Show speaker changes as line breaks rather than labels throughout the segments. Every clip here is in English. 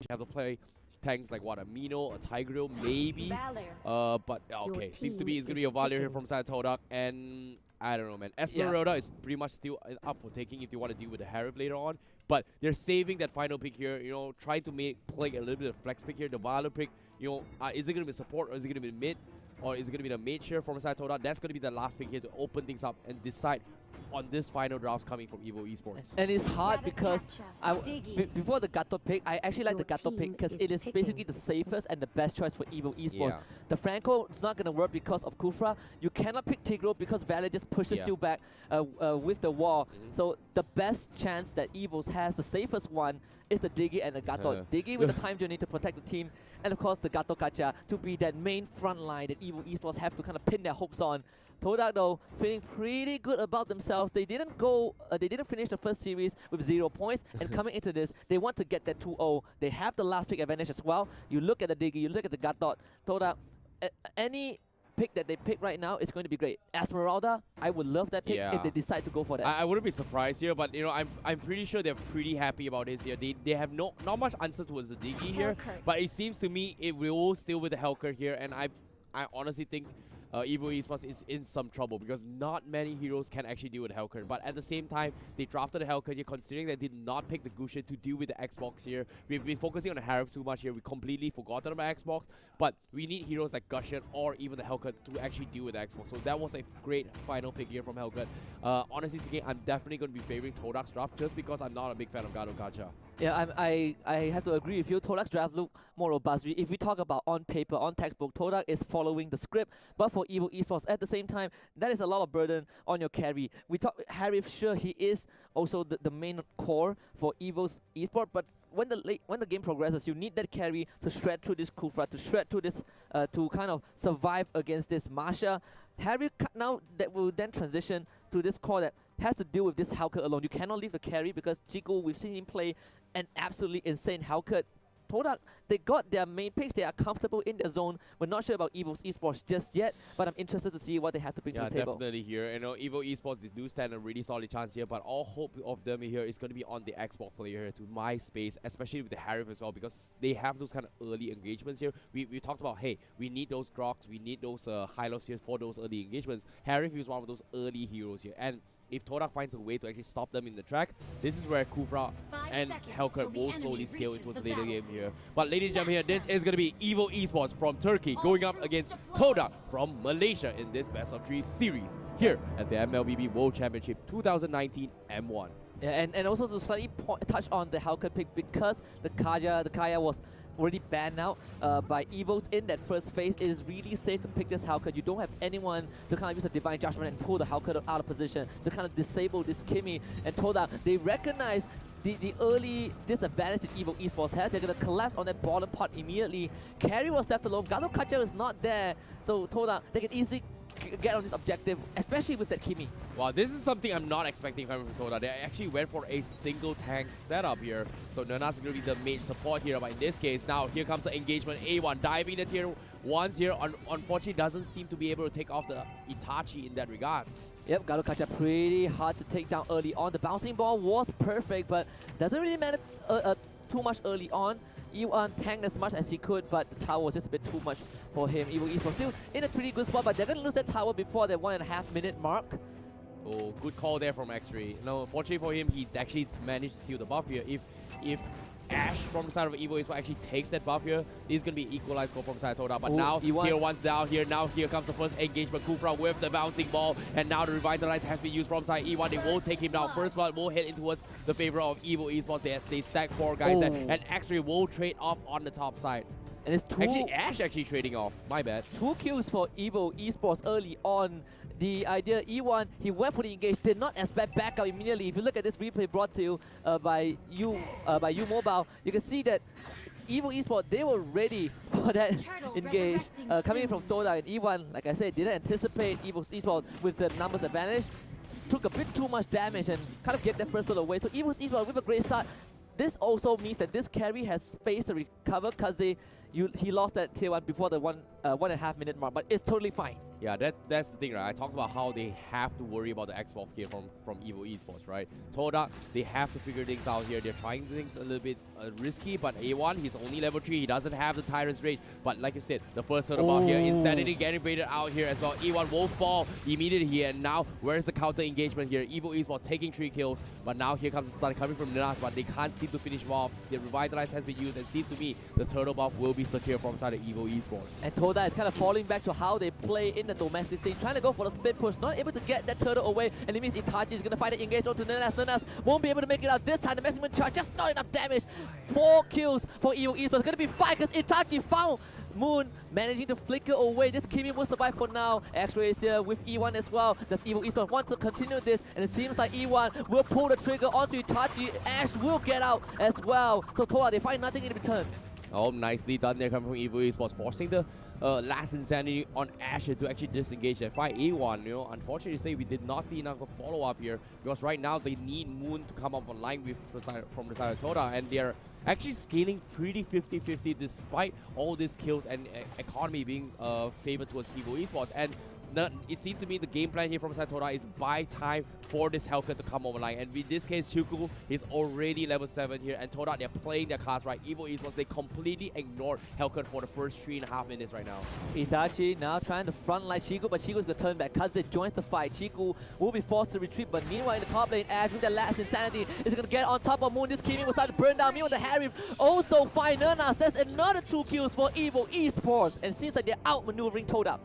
have to play tanks like what, a Mino, a Tigreal, maybe. But okay, seems to be it's gonna be a Valor here from side Todak, and I don't know, man. Esmeralda is pretty much still up for taking if you want to deal with the Harif later on. But they're saving that final pick here, you know, trying to play a little bit of flex pick here. The Valor pick, you know, is it gonna be support or is it gonna be mid? Or is it going to be the mage here from side Todak? That's going to be the last pick here to open things up and decide on this final drafts coming from Evo Esports.
And it's hard because before the Gato pick, I actually like the Gato pick because it is basically the safest and the best choice for Evo Esports. Yeah. The Franco is not going to work because of Kufra. You cannot pick Tigreal because Valor just pushes you back with the wall. So the best chance that Evo has, the safest one, is the Diggy and the Gato. Diggy with the time journey to protect the team, and of course the Gato Kacha to be that main front line that Evo Esports have to kind of pin their hopes on. Todak though feeling pretty good about themselves. They didn't finish the first series with 0 points, and coming into this, they want to get that 2-0. They have the last pick advantage as well. You look at the Diggy, you look at the Gato. Todak, any pick that they pick right now is going to be great. Esmeralda, I would love that pick if they decide to go for that.
I wouldn't be surprised here, but you know, I'm pretty sure they're pretty happy about this here. They have not much answer towards the Diggy here, but it seems to me it will still with the Hellcurt here, and I honestly think Evo Esports is in some trouble because not many heroes can actually deal with Hellcurt. But at the same time, they drafted the Hellcurt here, considering they did not pick the Gusion to deal with the Xbox here. We've been focusing on the Harif too much here. We completely forgotten about Xbox. But we need heroes like Gusion or even the Hellcurt to actually deal with the Xbox. So that was a great final pick here from Hellcurt. Honestly speaking, I'm definitely going to be favoring Todak's draft just because I'm not a big fan of Gato Gacha.
Yeah, I have to agree with you. Todak's draft look more robust. If we talk about on paper, on textbook, Todak is following the script. But for Evo Esports, at the same time, that is a lot of burden on your carry. We talk Harif, sure, he is also the main core for Evo's Esports, but when the game progresses, you need that carry to shred through this Kufra, to shred through this, to kind of survive against this Masha. Harif now that will then transition to this core that has to deal with this Hellcurt alone. You cannot leave the carry because Chico, we've seen him play an absolutely insane Hellcurt. Todak, they got their main picks. They are comfortable in their zone. We're not sure about Evo's Esports just yet, but I'm interested to see what they have to bring to the table.
Yeah, definitely here. You know, Evo Esports, they do stand a really solid chance here, but all hope of them here is going to be on the Xbox player here, to my space, especially with the Harif as well, because they have those kind of early engagements here. We talked about, hey, we need those Groks, we need those Hylos here for those early engagements. Harif is one of those early heroes here, and if Todak finds a way to actually stop them in the track, this is where Kufra and Hellcurt will slowly scale into the later game here. But ladies and gentlemen here, this is going to be Evo Esports from Turkey going up against Todak from Malaysia in this best of 3 series here at the MLBB World Championship 2019 M1.
Yeah, and also to slightly touch on the Hellcurt pick, because the Kaya was already banned out by Evos in that first phase, it is really safe to pick this Hellcurt. You don't have anyone to kind of use a Divine Judgment and pull the Hellcurt out of position to kind of disable this Kimi and Todak. They recognize the early disadvantage that Evo Esports has. They're going to collapse on that bottom part immediately. Carry was left alone. Gato Kacha is not there. So Todak, they can easily get on this objective, especially with that Kimi.
Wow, this is something I'm not expecting from Todak. They actually went for a single tank setup here. So Nana's going to be the main support here, but in this case, now here comes the engagement. A1 diving the tier 1s here. Unfortunately, doesn't seem to be able to take off the Itachi in that regards.
Yep, Gato Kacha pretty hard to take down early on. The bouncing ball was perfect, but doesn't really matter too much early on. E1 tanked as much as he could, but the tower was just a bit too much for him. Evo Esports still in a pretty good spot, but they're going to lose that tower before the 1.5 minute mark.
Oh, good call there from X3. No, fortunately for him, he actually managed to steal the buff here. If Ash from the side of Evo Esports actually takes that buff here, this is going to be equalized score from side Todak. But now, E1. Here one's down here. Now here comes the first engagement. Kufra with the bouncing ball. And now the Revitalize has been used from side E1. They will take him down. First blood will head in towards the favor of Evo Esports. They stack 4 guys there. And X3 will trade off on the top side.
And it's
Ash actually trading off. My bad.
2 kills for Evo Esports early on. The idea, E1, he went for the engage, did not expect backup immediately. If you look at this replay brought to you by you Mobile, you can see that Evo Esports, they were ready for that engage. Coming in from Todak and E1, like I said, didn't anticipate Evo Esports with the numbers advantage. Took a bit too much damage and kind of get that first blood away. So Evo Esports with a great start. This also means that this carry has space to recover because he lost that tier 1 before the 1.5 minute mark, but it's totally fine.
Yeah, that's the thing, right? I talked about how they have to worry about the Xbox here from Evo Esports, right? Todak, they have to figure things out here. They're trying things a little bit risky, but A1, he's only level 3. He doesn't have the Tyrant's Rage. But like you said, the first turtle buff here, Insanity getting baited out here as well. E1 will fall immediately here. And now, where's the counter engagement here? Evo Esports taking 3 kills, but now here comes the stun coming from Ninas, but they can't seem to finish him off. The Revitalize has been used, and seems to me the turtle buff will be secure from side of Evo Esports.
And Todak is kind of falling back to how they play in the domestic scene, trying to go for the split push, not able to get that turtle away, and it means Itachi is going to fight it, engage onto Ninas. Ninas won't be able to make it out this time. The maximum charge, just not enough damage. 4 kills for Evo Esports. It's going to be 5 because Itachi found Moon managing to flicker away. This Kimi will survive for now. X-Ray is here with E1 as well. Does Evo Esports want to continue this? And it seems like E1 will pull the trigger onto Itachi. Ash will get out as well. So Todak, they find nothing in return.
Oh, nicely done there coming from Evo Esports, forcing the last Insanity on Asher to actually disengage that fight. A1, you know, unfortunately say we did not see enough of follow-up here, because right now they need Moon to come up online with from the side of Todak, and they're actually scaling pretty 50-50 despite all these kills and economy being favored towards Evo Esports. And it seems to me the game plan here from side Todak is buy time for this Hellcat to come online. And in this case, Chuku is already level 7 here, and Todak, they're playing their cards right. Evo Esports, they completely ignored Hellcat for the first 3.5 minutes right now.
Itachi now trying to frontline Chiku, but Chiku's going to turn back. Kaze joins the fight. Chiku will be forced to retreat, but meanwhile in the top lane, Ash with the last Insanity is going to get on top of Moon. This Kimi will start to burn down. Meanwhile, the Harry also find Ninas. That's another 2 kills for Evo Esports, and it seems like they're outmaneuvering Todak.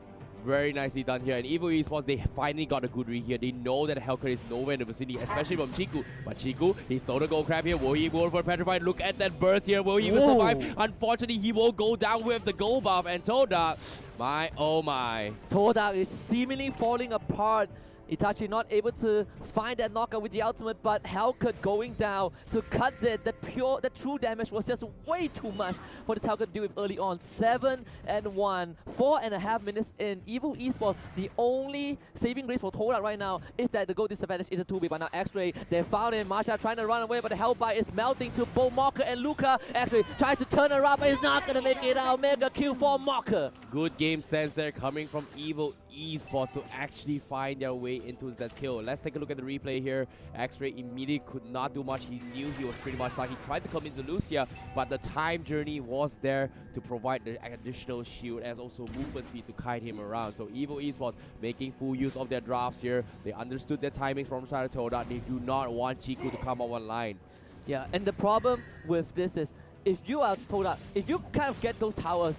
Very nicely done here. And Evo Esports, they finally got a good read here. They know that Hellcat is nowhere in the vicinity, especially from Chiku. But Chiku, he stole the gold crab here. Will he go for Petrified? Look at that burst here. Will he even survive? Unfortunately, he will go down with the gold buff. And Todak, my oh my.
Todak is seemingly falling apart. Itachi not able to find that knockout with the ultimate, but Hellcat going down to Kaze. The true damage was just way too much for this Hellcat to deal with early on. 7-1, 4.5 minutes in. Evo Esports, the only saving grace for Todak right now is that the goal disadvantage is a 2B, but now X-Ray, they found him. Masha trying to run away, but the Hellbite is melting to both Mocker and Luca. X-Ray tries to turn around, but he's not going to make it out. Mega kill for Mocker.
Good game sense there coming from Evo Esports to actually find their way into that kill. Let's take a look at the replay here. X-Ray immediately could not do much. He knew he was pretty much stuck. He tried to come into Lucia, but the time journey was there to provide the additional shield as also movement speed to kite him around. So Evo Esports making full use of their drafts here. They understood their timings from side of Todak. They do not want Chiku to come up online.
Yeah, and the problem with this is if you are Todak, if you kind of get those towers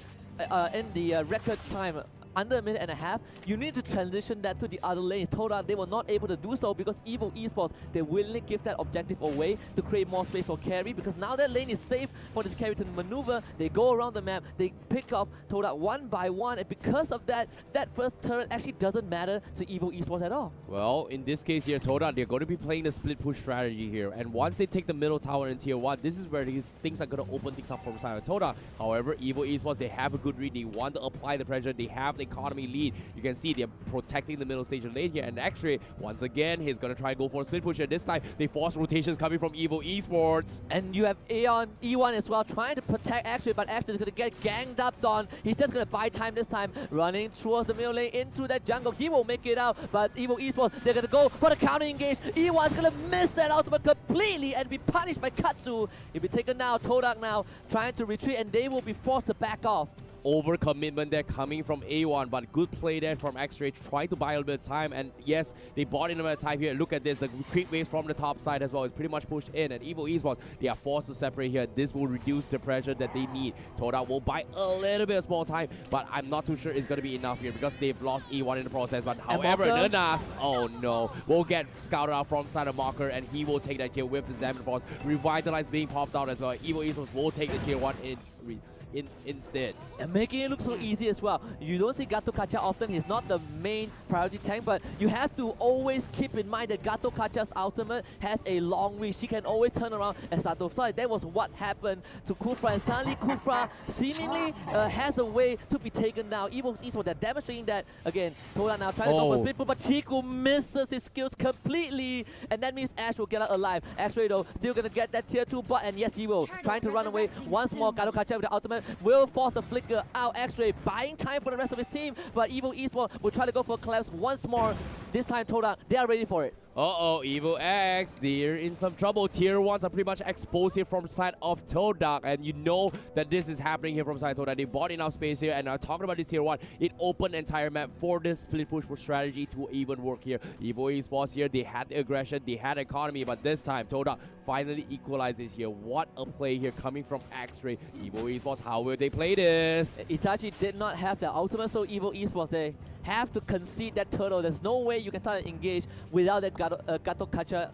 in the record time, under 1.5 minutes, you need to transition that to the other lanes. Todak, they were not able to do so because Evo Esports, they willingly give that objective away to create more space for carry, because now that lane is safe for this carry to maneuver. They go around the map, they pick up Todak one by one, and because of that, that first turret actually doesn't matter to Evo Esports at all.
Well, in this case here, Todak, they're going to be playing the split push strategy here, and once they take the middle tower in tier 1, this is where these things are going to open things up from side of Todak. However, Evo Esports, they have a good read. They want to apply the pressure. They have the economy lead. You can see they're protecting the middle stage lane here, and X-Ray, once again, he's going to try and go for a split push, and this time they force rotations coming from Evo Esports.
And you have E1 as well trying to protect X-Ray, but X-Ray is going to get ganged up on. He's just going to buy time this time, running towards the middle lane into that jungle. He won't make it out, but Evo Esports, they're going to go for the counter engage. E1 is going to miss that ultimate completely and be punished by Katsu. He'll be taken now. Todak now trying to retreat, and they will be forced to back off.
Overcommitment there coming from A1, but good play there from X-Ray, trying to buy a little bit of time, and yes, they bought in a bit of time here. Look at this, the creep waves from the top side as well is pretty much pushed in, and Evo Esports, they are forced to separate here. This will reduce the pressure that they need. Todak will buy a little bit of small time, but I'm not too sure it's going to be enough here because they've lost E1 in the process. But however, Ninas, oh no, will get scouted out from side of Mocker, and he will take that kill with the Xamarin Force. Revitalize being popped out as well. Evo Esports will take the tier 1 instead.
And making it look so easy as well. You don't see Gato Kacha often. He's not the main priority tank, but you have to always keep in mind that Gato Kacha's ultimate has a long reach. She can always turn around and start to fight. That was what happened to Kufra, and suddenly Kufra seemingly has a way to be taken down. Evo Esports, they're demonstrating that again. Todak now trying to go for split push, but Chiku misses his skills completely, and that means Ash will get out alive. X-Ray though, still gonna get that tier 2 bot, and yes, he will. Trying to run away once more. Gato Kacha with the ultimate will force the flicker out. X-Ray buying time for the rest of his team, but Evo Esports will try to go for collapse once more. this time Todak, they are ready for it.
Uh-oh, Evo X, they're in some trouble. Tier 1s are pretty much exposed here from the side of Todak, and you know that this is happening here from side of Todak. They bought enough space here, and talking about this Tier 1, it opened the entire map for this split push strategy to even work here. Evo Esports here, they had the aggression, they had economy, but this time Todak finally equalizes here. What a play here coming from X-Ray. Evo Esports, how will they play this?
Itachi did not have the ultimate, so Evo Esports, they have to concede that turtle. There's no way you can try to engage without that Gato Kacha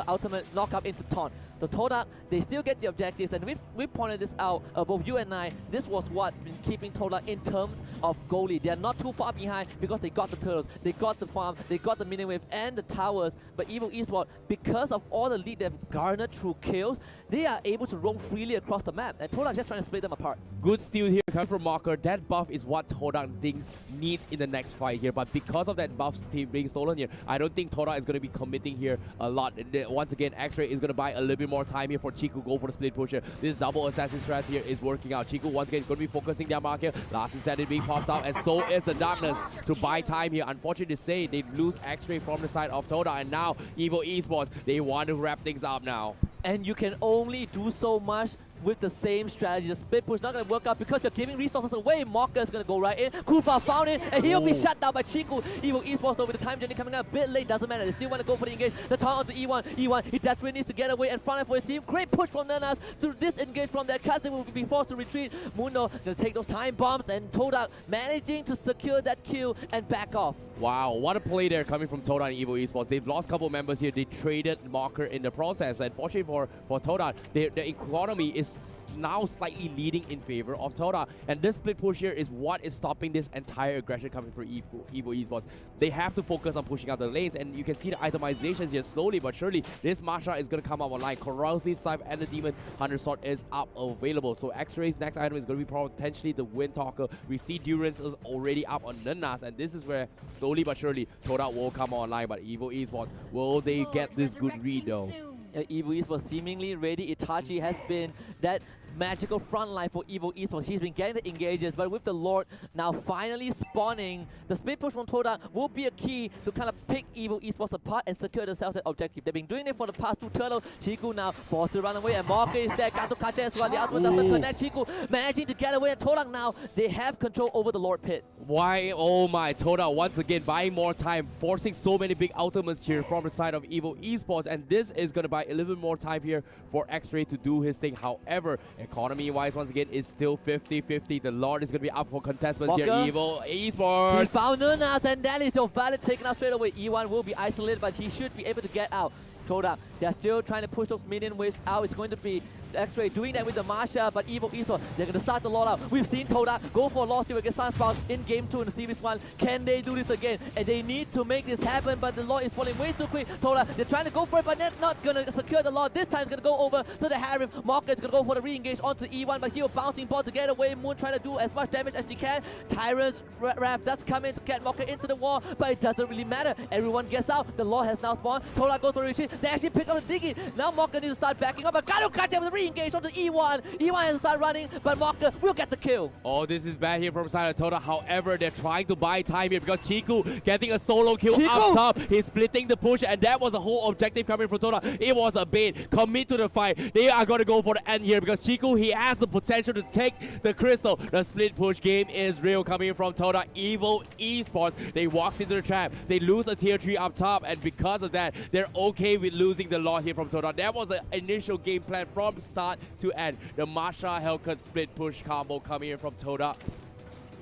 ultimate knockup into taunt. So Todak, they still get the objectives, and we pointed this out, both you and I. This was what's been keeping Todak in terms of goalie. They are not too far behind because they got the turtles, they got the farm, they got the minion wave and the towers. But Evo Esports, because of all the lead they've garnered through kills, they are able to roam freely across the map, and Todak just trying to split them apart.
Good steal here coming from Marker. That buff is what Todak thinks needs in the next fight here, but because of that buff being stolen here, I don't think Todak is going to be committing here a lot. Once again, X-Ray is going to buy a little bit more time here for Chiku, go for the split push here. This double assassin strat here is working out. Chiku once again is going to be focusing their mark here. Last Insanity being popped out, and so is the Darkness to buy time here. Unfortunately to say, they lose X-Ray from the side of Todak, and now Evo Esports, they want to wrap things up now.
And you can only do so much with the same strategy. The split push not going to work out because you're giving resources away. Mocker is going to go right in. Kufa found it, and he'll be shut down by Chiku. Evo Esports, though, with the time journey coming out a bit late, doesn't matter. They still want to go for the engage. The taunt onto E1. E1, he desperately needs to get away and front line for his team. Great push from Nanas to disengage from their cousin, will be forced to retreat. Mundo going to take those time bombs, and Todak managing to secure that kill and back off.
Wow, what a play there coming from Todak and Evo Esports. They've lost a couple members here. They traded Marker in the process. Unfortunately for Todak, their economy is now slightly leading in favor of Todak. And this split push here is what is stopping this entire aggression coming from Evo Esports. They have to focus on pushing out the lanes, and you can see the itemizations here slowly but surely. This Masha is going to come up online. Corrosive Scythe and the Demon Hunter Sword is up available. So X-Ray's next item is going to be potentially the Wind Talker. We see Durance is already up on Nanas, and this is where slowly but surely Todak will come online. But Evo Esports, will they get this good read though?
Evo Esports seemingly ready. Itachi has been that magical front line for Evo Esports. He's been getting the engages, but with the Lord now finally spawning, the split push from Todak will be a key to kind of pick Evo Esports apart and secure themselves that objective. They've been doing it for the past two turtles. Chiku now forced to run away, and Morka is there. Gato Kacha as well. The ultimate doesn't connect. Chiku managing to get away, and Todak now, they have control over the Lord Pit.
Why? Oh my, Todak once again buying more time, forcing so many big ultimates here from the side of Evo Esports, and this is going to buy a little bit more time here for X-Ray to do his thing. However, economy-wise, once again, is still 50-50. The Lord is going to be up for contestants here. Evo Esports.
He found Nunas, and that is your valid taken out straight away. E1 will be isolated, but he should be able to get out. Todak, they're still trying to push those minion waves out. It's going to be X-Ray doing that with the Marsha, but Evo Esports, they're going to start the Lord out. We've seen Todak go for a loss here against Sunsprout in Game 2 in the Series 1. Can they do this again? And they need to make this happen, but the Lord is falling way too quick. Todak, they're trying to go for it, but that's not going to secure the Lord. This time it's going to go over to the Harem. Market is going to go for the re-engage onto E1, but he'll bouncing ball to get away. Moon trying to do as much damage as she can. Tyrant's Wrath does come in to get Mocker into the wall, but it doesn't really matter. Everyone gets out. The Lord has now spawned. Todak goes for a retreat. They actually pick up the Diggy. Now Mocker needs to start backing up, but Gato Kacha with the re-engage onto E1. E1 has to start running, but Mocker will get the kill.
Oh, this is bad here from side of Todak. However, they're trying to buy time here because Chiku getting a solo kill up top. He's splitting the push, and that was the whole objective coming from Todak. It was a bait. Commit to the fight. They are going to go for the end here because Chiku, he has the potential to take the crystal. The split push game is real coming from Todak. Evo Esports, they walked into the trap. They lose a tier 3 up top, and because of that, they're okay with losing the lot here from Todak. That was the initial game plan from start to end. The Masha Hellcut split push combo coming in from Todak.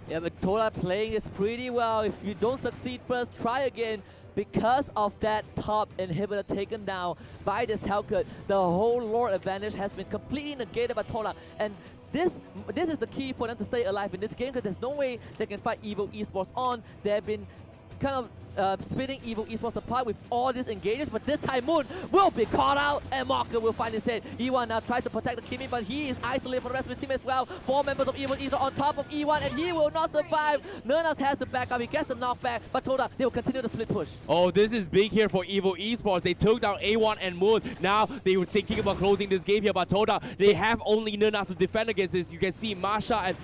Yeah, but Todak playing this pretty well. If you don't succeed first, try again. Because of that top inhibitor taken down by this Hellcut, the whole Lord advantage has been completely negated by Todak. And this is the key for them to stay alive in this game, because there's no way they can fight Evo Esports on. They have been kind of splitting Evo Esports apart with all these engages, but this time Moon will be caught out, and Marker will find his head. E1 now tries to protect the Kimi, but he is isolated from the rest of his team as well. 4 members of Evo Esports on top of E1, and he will not survive. Nernas has to back up. He gets the knockback, but Todak, they will continue the split push.
Oh, this is big here for Evo Esports. They took down A1 and Moon. Now they were thinking about closing this game here, but Todak, they have only Nernas to defend against this. You can see Masha and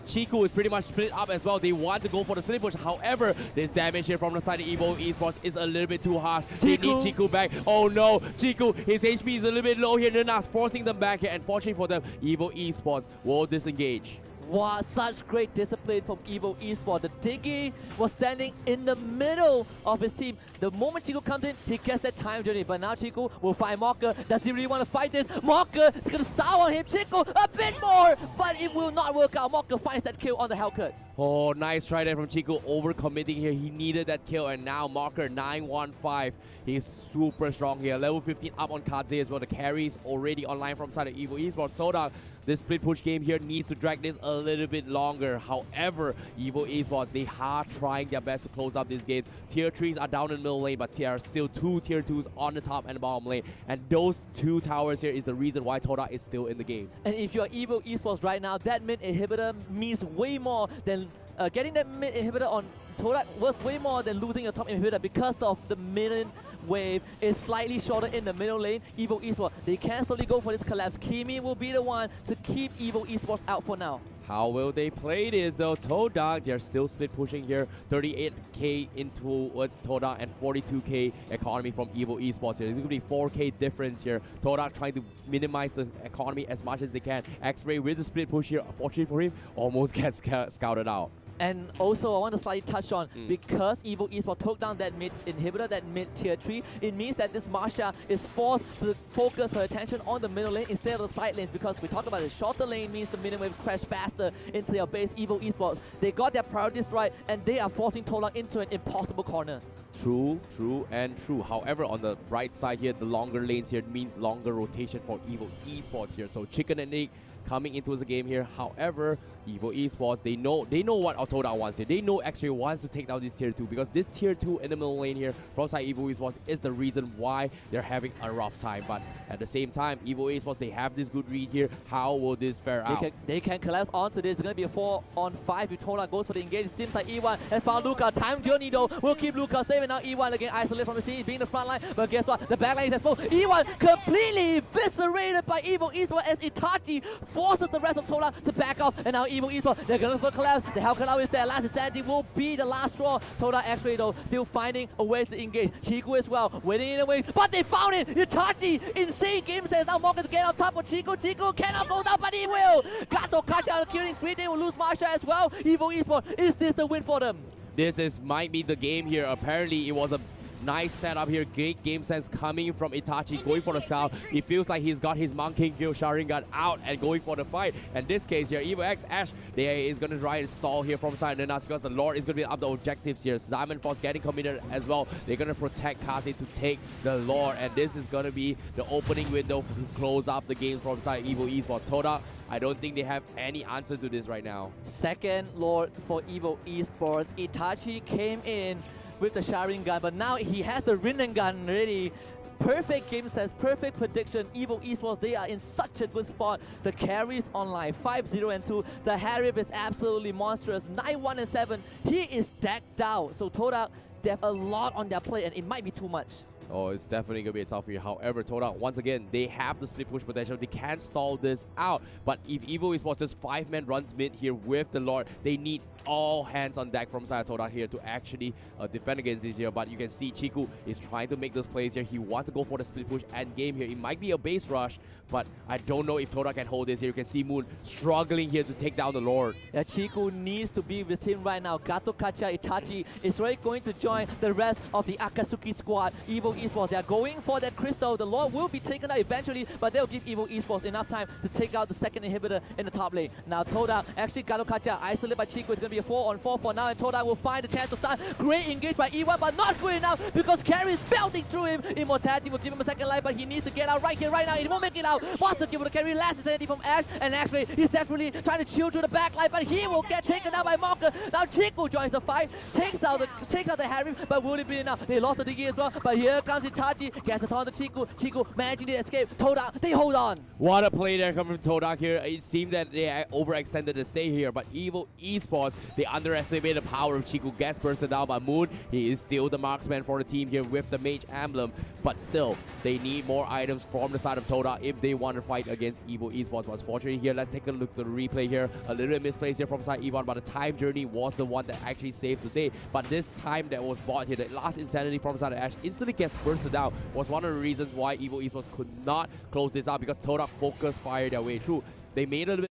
Chiku is pretty much split up as well. They want to go for the split push. However, this damage damage here from the side of Evo Esports is a little bit too harsh. They need Chiku back. Oh no, Chiku, his HP is a little bit low here. Nuna's forcing them back here. And fortunately for them, Evo Esports will disengage.
Wow, such great discipline from Evo Esports. The Diggy was standing in the middle of his team. The moment Chiku comes in, he gets that time journey. But now Chiku will find Mocker. Does he really want to fight this? Mocker is going to start on him. Chiku a bit more, but it will not work out. Mocker finds that kill on the Hellcut.
Oh, nice try there from Chiku, overcommitting here. He needed that kill, and now Mocker 915. He's super strong here. Level 15 up on Kaze as well. The carry is already online from side of Evo Esports. Todak, this split push game here needs to drag this a little bit longer. However, Evo Esports, they are trying their best to close up this game. Tier 3s are down in the middle lane, but there are still 2 Tier 2s on the top and the bottom lane. And those 2 towers here is the reason why Todak is still in the game.
And if you're Evo Esports right now, that mid inhibitor means way more than getting that mid inhibitor on Todak worth way more than losing your top inhibitor because of the minion wave is slightly shorter in the middle lane. Evo Esports, they can slowly go for this collapse. Kimi will be the one to keep Evo Esports out for now.
How will they play this though? Todak, they're still split pushing here. 38k into towards Todak and 42k economy from Evo Esports here. There's going to be 4k difference here. Todak trying to minimize the economy as much as they can. X-Ray with the split push here, unfortunately for him, almost gets scouted out.
And also, I want to slightly touch on, because Evo Esports took down that mid inhibitor, that mid tier 3, it means that this Marsha is forced to focus her attention on the middle lane instead of the side lanes, because we talked about the shorter lane means the minion wave crash faster into your base. Evo Esports, they got their priorities right, and they are forcing Todak into an impossible corner.
True, true, and true. However, on the right side here, the longer lanes here means longer rotation for Evo Esports here. So Chicken and Nick coming into the game here. However, Evo Esports, they know what Todak wants here. They know X-Ray wants to take down this tier 2, because this tier 2 in the middle lane here from side Evo Esports is the reason why they're having a rough time. But at the same time, Evo Esports, they have this good read here. How will this fare out?
They can collapse onto this. It's going to be a 4-on-5 if Todak goes for the engage. It seems like E1 has found Luca. Time journey though will keep Luca safe, and now E1 again isolated from the scene, being the front line. But guess what? The back line is exposed. E1 completely eviscerated by Evo Esports as Itachi forces the rest of Todak to back off, and now Evo Esports, they're going to collapse. The Hellcat is there. Last insanity will be the last straw. Todak X-Ray though still finding a way to engage. Chiku as well, waiting in the wings, but they found it. Itachi, insane game sense. Now Morgan to get on top of Chiku. Chiku cannot go down, but he will. Gato catch on the killing spree. They will lose Marsha as well. Evo Esports, is this the win for them?
This might be the game here. Apparently, it was a nice setup here. Great game sense coming from Itachi, going for the scout. He feels like he's got his Monkey Kill Sharingan out and going for the fight. And this case here, Evo X Ash, they is going to try and stall here from side Nunas, because the Lord is going to be up the objectives here. Simon Force getting committed as well. They're going to protect Kaze to take the Lord. And this is going to be the opening window to close up the game from side Evo Esports. Todak, I don't think they have any answer to this right now.
Second Lord for Evo Esports. Itachi came in with the Sharingan, but now he has the Rinnegan ready. Perfect game sense, perfect prediction. Evo Esports, they are in such a good spot. The carries online, 5-0 and 2. The Harif is absolutely monstrous, 9-1 and 7. He is decked out. So Todak, they have a lot on their plate, and it might be too much.
Oh, it's definitely going to be a tough year. However, Todak, once again, they have the split push potential. They can stall this out. But if Evo Esports just 5-man runs mid here with the Lord, they need all hands on deck from side Todak here to actually defend against this here. But you can see Chiku is trying to make those plays here. He wants to go for the split push and game here. It might be a base rush, but I don't know if Todak can hold this here. You can see Moon struggling here to take down the Lord.
Yeah, Chiku needs to be with him right now. Gato Kacha Itachi is really going to join the rest of the Akatsuki squad. Evo Esports, they are going for that crystal. The Lord will be taken out eventually, but they'll give Evo Esports enough time to take out the second inhibitor in the top lane. Now Todak, actually Gato Kacha isolated by Chiku. It's going to be a 4-on-4 for now, and Todak will find a chance to start. Great engage by E1, but not good enough because carry is belting through him. Immortality will give him a second life, but he needs to get out right here, right now. He won't make it out. Monster kill for the carry. Last insanity from Ash, and actually he's desperately trying to chill through the back line, but he will get taken out by Mocker. Now Chiku joins the fight, takes out the Harry, but will it be enough? They lost the Diggy as well, but here comes comes Itachi, gets a ton to Chiku. Chiku managing to escape. Todak, they hold on.
What a play there coming from Todak here. It seemed that they overextended the stay here, but Evo Esports, they underestimated the power of Chiku. Gets bursted down by Moon. He is still the marksman for the team here with the mage emblem, but still, they need more items from the side of Todak if they want to fight against Evo Esports. But fortunately here, let's take a look at the replay here. A little bit misplaced here from side Evon, but the time journey was the one that actually saved the day. But this time that was bought here, the last insanity from side of Ash instantly gets bursted down, was one of the reasons why Evo Esports could not close this out, because Todak focus fire their way through. They made a little bit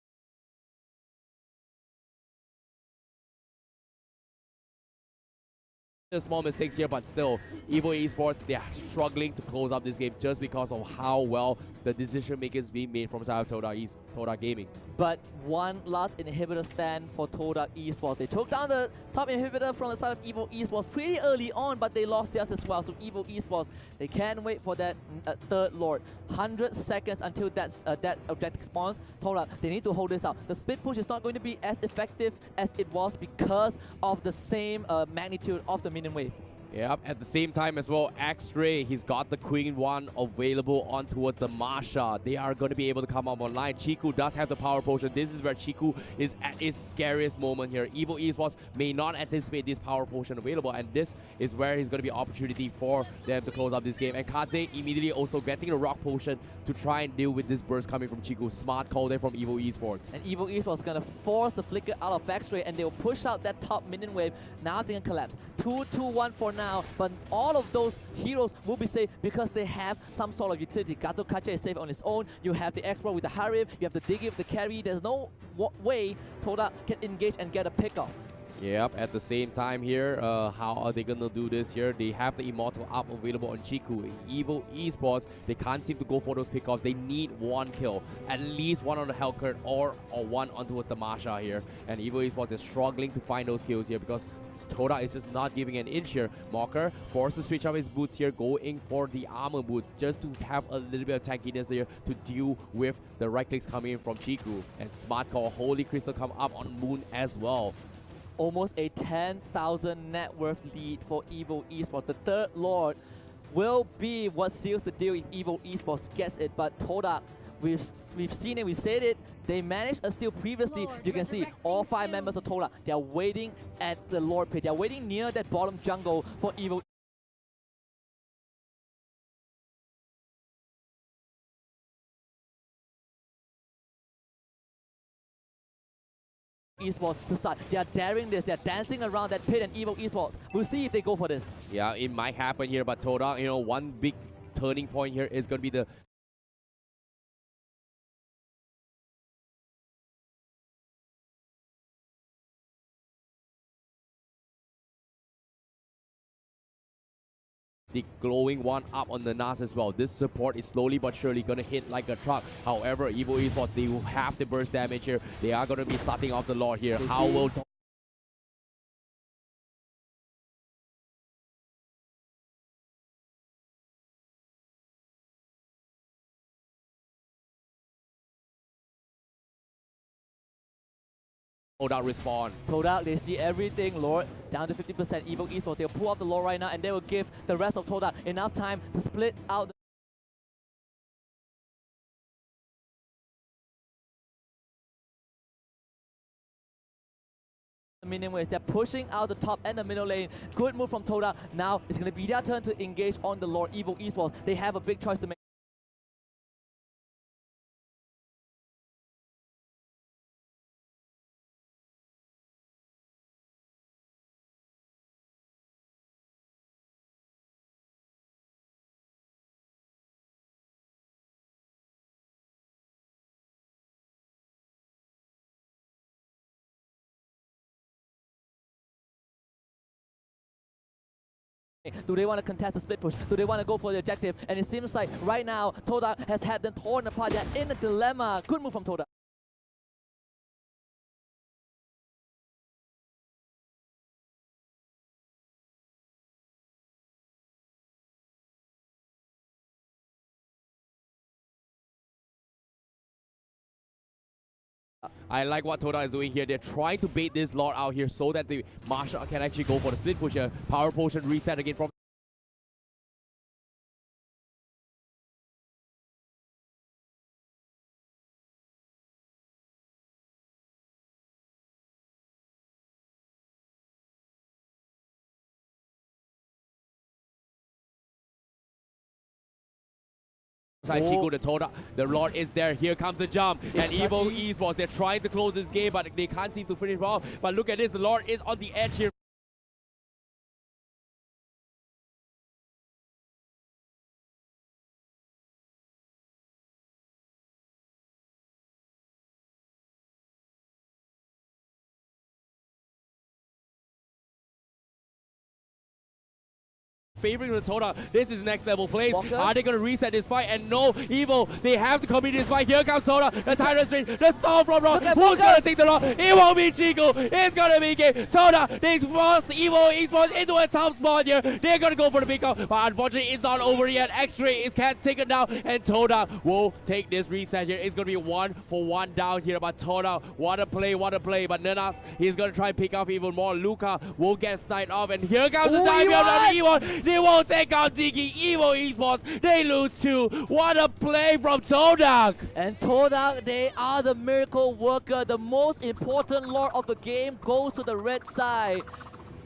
small mistakes here, but still, Evo Esports, they are struggling to close up this game just because of how well the decision making is being made from side of Todak Gaming.
But one last inhibitor stand for Todak Esports. They took down the top inhibitor from the side of Evo Esports pretty early on, but they lost theirs as well. So Evo Esports, they can't wait for that third Lord. 100 seconds until that objective spawns. Todak, they need to hold this out. The split push is not going to be as effective as it was because of the same magnitude of the minion wave.
Yep, at the same time as well, X-Ray, he's got the Queen 1 available on towards the Masha. They are going to be able to come up online. Chiku does have the power potion. This is where Chiku is at his scariest moment here. Evo Esports may not anticipate this power potion available, and this is where he's going to be opportunity for them to close up this game. And Kaze immediately also getting the rock potion to try and deal with this burst coming from Chiku. Smart call there from Evo Esports.
And Evo Esports is going to force the flicker out of X-Ray, and they'll push out that top minion wave. Now they can collapse. 2-2-1 for now, but all of those heroes will be safe because they have some sort of utility. Gato Kacha is safe on its own. You have the Expert with the Harif, you have the Diggy with the carry. There's no way Todak can engage and get a pick off.
Yep, at the same time here, how are they gonna do this here? They have the Immortal up available on Chiku. Evo Esports, they can't seem to go for those pickoffs. They need one kill, at least one on the Hellcurt or one on towards the Masha here. And Evo Esports is struggling to find those kills here because Todak is just not giving an inch here. Mocker forced to switch up his boots here, going for the armor boots just to have a little bit of tankiness here to deal with the right clicks coming in from Chiku. And Smart Call, Holy Crystal come up on Moon as well.
Almost a 10,000 net worth lead for Evo Esports. The third Lord will be what seals the deal if Evo Esports gets it, but Todak, we've seen it, we said it, they managed a steal previously. Lord, you can see all 5 members of Todak, they are waiting at the Lord pit. They are waiting near that bottom jungle for Evo Esports to start. They are daring this. They are dancing around that pit, and Evo Esports. We'll see if they go for this.
Yeah, it might happen here, but Todak, you know, one big turning point here is going to be the glowing one up on the Nas as well. This support is slowly but surely going to hit like a truck. However, Evo Esports, they will have the burst damage here. They are going to be starting off the Lord here. How will Todak respond?
Todak, they see everything. Lord down to 50%. Evo Esports, they'll pull out the Lord right now, and they will give the rest of Todak enough time to split out the minion waves. They're pushing out the top and the middle lane. Good move from Todak. Now it's going to be their turn to engage on the Lord. Evo Esports, they have a big choice to make. Do they want to contest the split push? Do they want to go for the objective? And it seems like right now, Todak has had them torn apart. They're in a dilemma. Good move from Todak.
I like what Todak is doing here. They're trying to bait this Lord out here so that the Masha can actually go for the split push here. Power potion reset again from Chiku the Todak, the Lord is there. Here comes the jump. And Evo Esports, they're trying to close this game, but they can't seem to finish off. But look at this, the Lord is on the edge here. Favoring the Todak. This is next level plays.
Walker?
Are they going to reset this fight? And no, Evo, they have to complete this fight. Here comes Todak, the Tyrant's range, the Storm from Rock. Who's going to take the Rock? It won't be Chico. It's going to be game. Todak, they force Evo Esports into a top spot here. They're going to go for the pickup, but unfortunately, it's not over yet. X-Ray is can't take it down, and Todak will take this reset here. It's going to be 1-for-1 down here, but Todak, what a play. But Nanas, he's going to try and pick up even more. Luca will get sniped off, and here comes the dive on Evo. They won't take out Diggy. Evo Esports, they lose 2. What a play from Todak.
And Todak, they are the miracle worker. The most important lord of the game goes to the red side.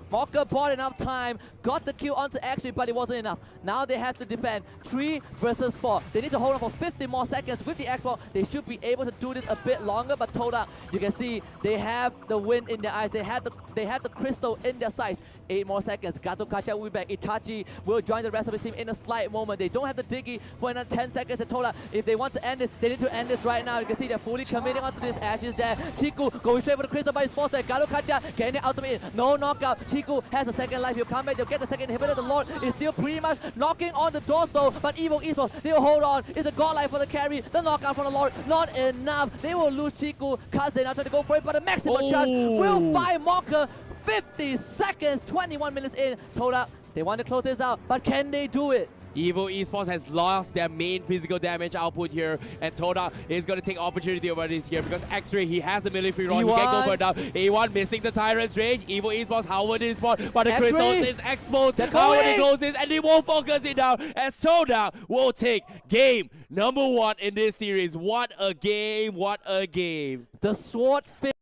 Mocker bought enough time, got the kill onto X-Ray, but it wasn't enough. Now they have to defend 3 versus 4. They need to hold on for 50 more seconds with the X-Ball. They should be able to do this a bit longer, but Todak, you can see they have the wind in their eyes. They have the crystal in their sights. 8 more seconds. Gato Kacha will be back. Itachi will join the rest of his team in a slight moment. They don't have the Diggy for another 10 seconds. And Todak, if they want to end this, they need to end this right now. You can see they're fully committing onto this. Ash is there. Chiku going straight for the crystal, but he's forced there. Gato Kacha getting the ultimate in. No knockout. Chiku has a second life. He'll come back. They'll get the second inhibitor. The Lord is still pretty much knocking on the doors though. But Evo Esports, they'll hold on. It's a godlike for the carry. The knockout from the Lord, not enough. They will lose Chiku. Kaze now trying to go for it, but the maximum chance will find Mocker. 50 seconds, 21 minutes in. Todak, they want to close this out, but can they do it?
Evo Esports has lost their main physical damage output here, and Todak is going to take opportunity over this here because X-Ray, he has the melee free roll. He can go for it now. A1 missing the Tyrant's range. Evo Esports, how would this spot? But the crystals is exposed. How would it close this? And they won't focus it down as Todak will take game number 1 in this series. What a game, what a game.
The sword fit.